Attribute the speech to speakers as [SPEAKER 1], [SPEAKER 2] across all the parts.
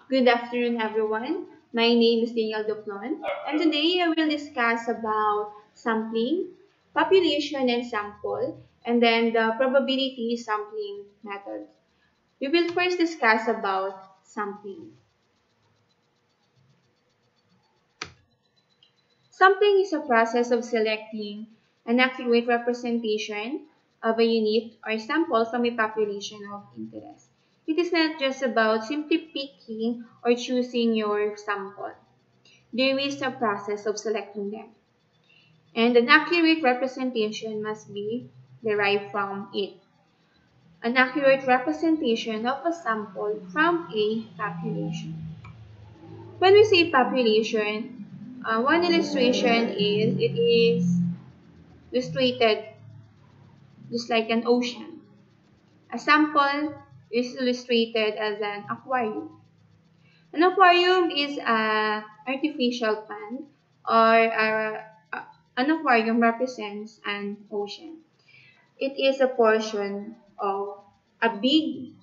[SPEAKER 1] Good afternoon, everyone. My name is Daniel Duplon, and today I will discuss about sampling, population and sample, and then the probability sampling method. We will first discuss about sampling. Sampling is a process of selecting an accurate representation of a unit or sample from a population of interest. It is not just about simply picking or choosing your sample. There is a process of selecting them, and an accurate representation must be derived from it. An accurate representation of a sample from a population. When we say population, one illustration is it is illustrated just like an ocean. A sample is illustrated as an aquarium. An aquarium is an artificial pond, or an aquarium represents an ocean. It is a portion of a big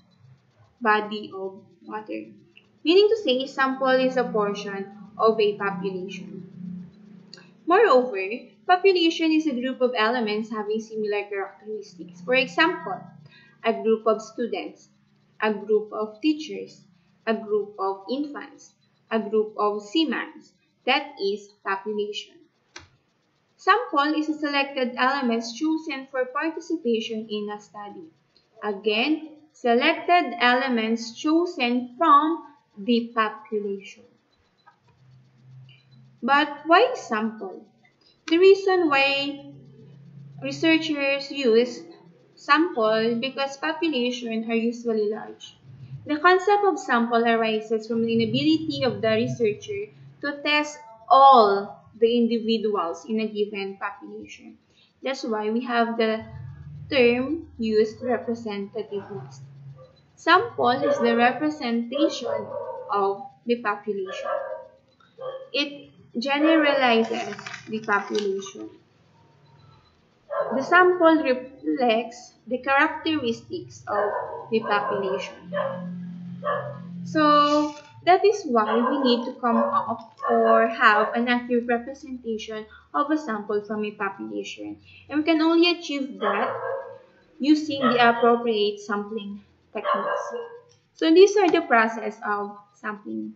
[SPEAKER 1] body of water. Meaning to say, sample is a portion of a population. Moreover, population is a group of elements having similar characteristics. For example, a group of students, a group of teachers, a group of infants, a group of seamen. That is population. Sample is a selected elements chosen for participation in a study. Again, selected elements chosen from the population. But why sample? The reason why researchers use sample because populations are usually large. The concept of sample arises from the inability of the researcher to test all the individuals in a given population. That's why we have the term used representativeness. Sample is the representation of the population. It generalizes the population. The sample reflects the characteristics of the population. So that is why we need to come up or have an accurate representation of a sample from a population. And we can only achieve that using the appropriate sampling techniques. So these are the process of sampling.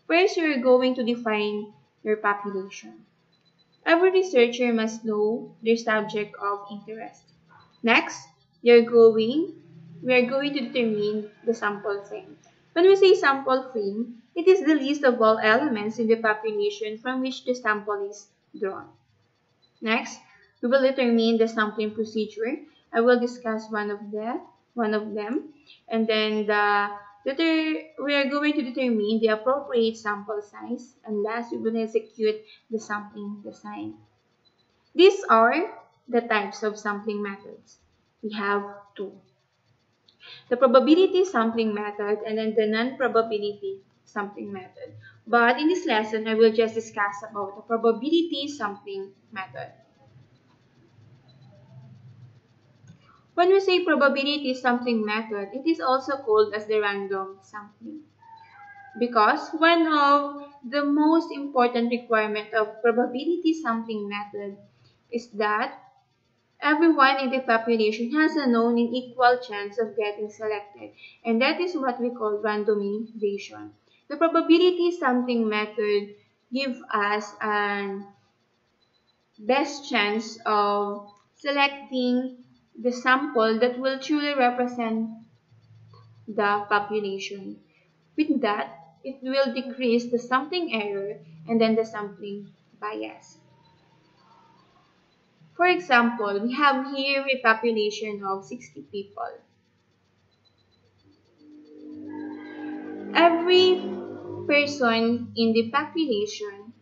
[SPEAKER 1] First, you're going to define your population. Every researcher must know their subject of interest. Next, we are going to determine the sample frame. When we say sample frame, it is the list of all elements in the population from which the sample is drawn. Next, we will determine the sampling procedure. I will discuss one of them, and then we are going to determine the appropriate sample size, and last we will execute the sampling design. These are the types of sampling methods. We have two: the probability sampling method and then the non-probability sampling method. But in this lesson, I will just discuss about the probability sampling method. When we say probability sampling method, it is also called as the random sampling. Because one of the most important requirements of probability sampling method is that everyone in the population has a known and equal chance of getting selected, and that is what we call randomization. The probability sampling method gives us an best chance of selecting the sample that will truly represent the population. With that, it will decrease the sampling error and then the sampling bias. For example, we have here a population of 60 people. Every person in the population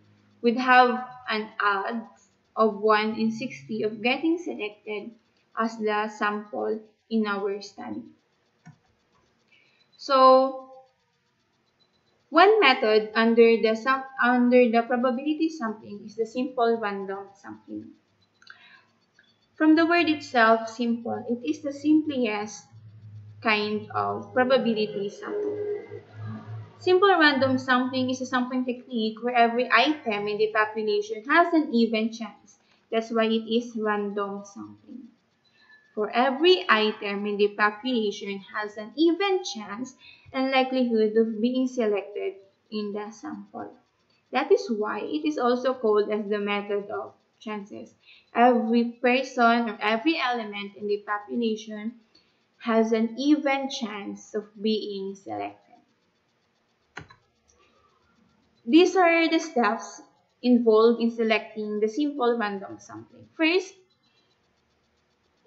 [SPEAKER 1] would have an odds of 1 in 60 of getting selected as the sample in our study. So, one method under the probability sampling is the simple random sampling. From the word itself, simple, it is the simplest kind of probability sampling. Simple random sampling is a sampling technique where every item in the population has an even chance. That's why it is random sampling. For every item in the population has an even chance and likelihood of being selected in the sample. That is why it is also called as the method of chances. Every person or every element in the population has an even chance of being selected. These are the steps involved in selecting the simple random sampling. First,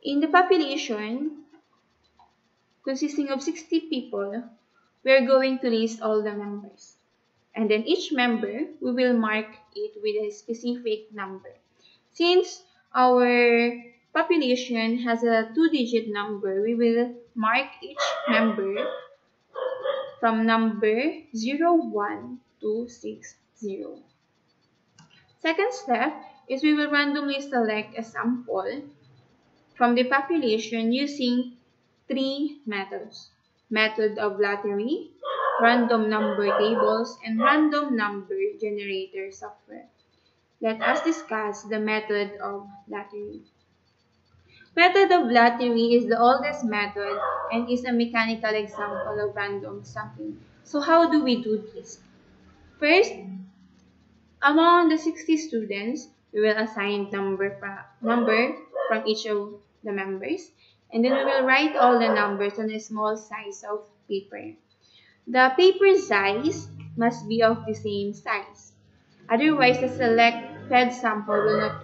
[SPEAKER 1] in the population consisting of 60 people, we are going to list all the members. And then each member, we will mark it with a specific number. Since our population has a two-digit number, we will mark each member from number 01 to 60. Second step is we will randomly select a sample from the population using three methods: method of lottery, random number tables, and random number generator software. Let us discuss the method of lottery. Method of lottery is the oldest method and is a mechanical example of random sampling. So how do we do this? First, among the 60 students, we will assign number from each of the members, and then we will write all the numbers on a small size of paper. The paper size must be of the same size. Otherwise, the selected sample will not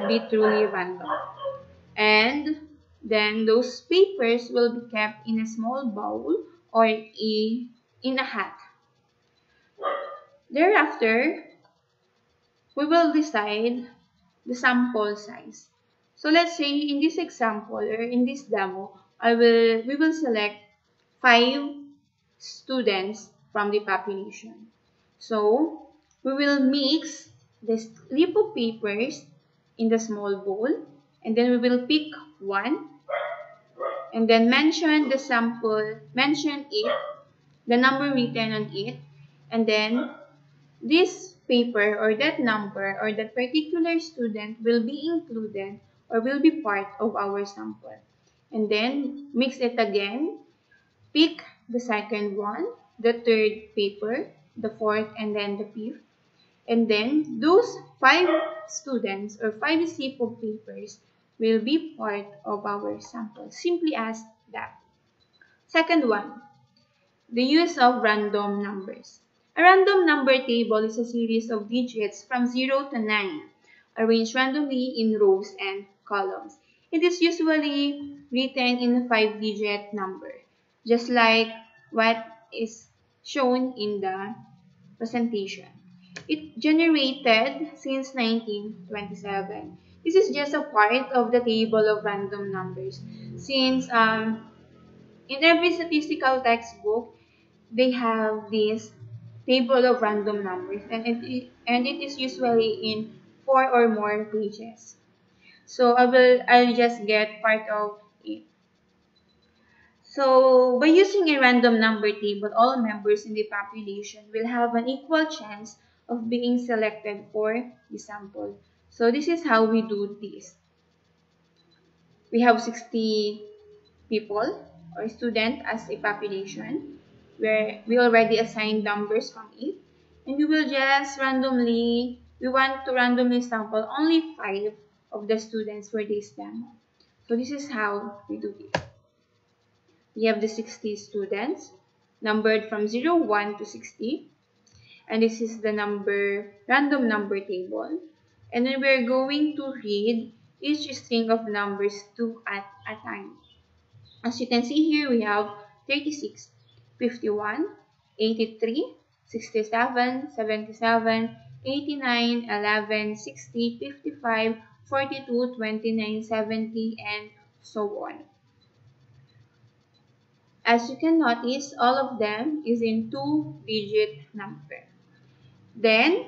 [SPEAKER 1] be truly random. And then those papers will be kept in a small bowl or in a hat. Thereafter, we will decide the sample size. So let's say in this example or in this demo, we will select 5 students from the population. So we will mix the slip of papers in the small bowl, and then we will pick one and then mention the sample, mention it, the number written on it, and then this paper or that number or that particular student will be included or will be part of our sample. And then mix it again, pick the second one, the third paper, the fourth, and then the fifth. And then those 5 students or 5 slip of papers will be part of our sample. Simply as that. Second one, the use of random numbers. A random number table is a series of digits from 0 to 9, arranged randomly in rows and columns. It is usually written in a 5-digit number, just like what is shown in the presentation. It generated since 1927. This is just a part of the table of random numbers, since in every statistical textbook, they have this table of random numbers, and it is usually in 4 or more pages. So I'll just get part of it. So by using a random number table, all members in the population will have an equal chance of being selected for the sample. So this is how we do this. We have 60 people or student as a population, where we already assigned numbers from it, and we want to randomly sample only 5 of the students for this demo. So this is how we do it. We have the 60 students numbered from 01 to 60, and this is the random number table, and then we're going to read each string of numbers 2 at a time. As you can see here, we have 36, 51, 83, 67, 77, 89, 11, 60, 55, 42, 29, 70, and so on. As you can notice, all of them is in 2-digit number. Then,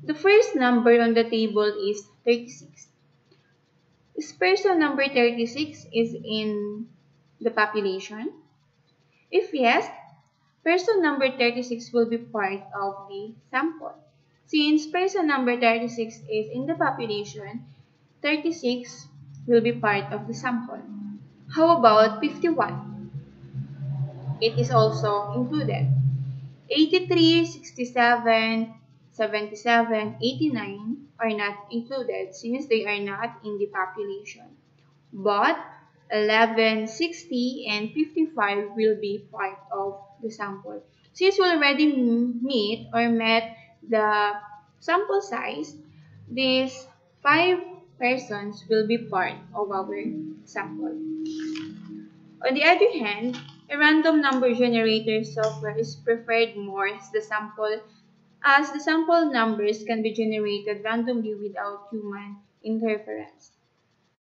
[SPEAKER 1] the first number on the table is 36. Is person number 36 is in the population? If yes, Person number 36 will be part of the sample. Since person number 36 is in the population, 36 will be part of the sample. How about 51? It is also included. 83, 67, 77, 89 are not included since they are not in the population. But 11, 60, and 55 will be part of the sample. Since we already met the sample size, these 5 persons will be part of our sample. On the other hand, a random number generator software is preferred more as the sample numbers can be generated randomly without human interference.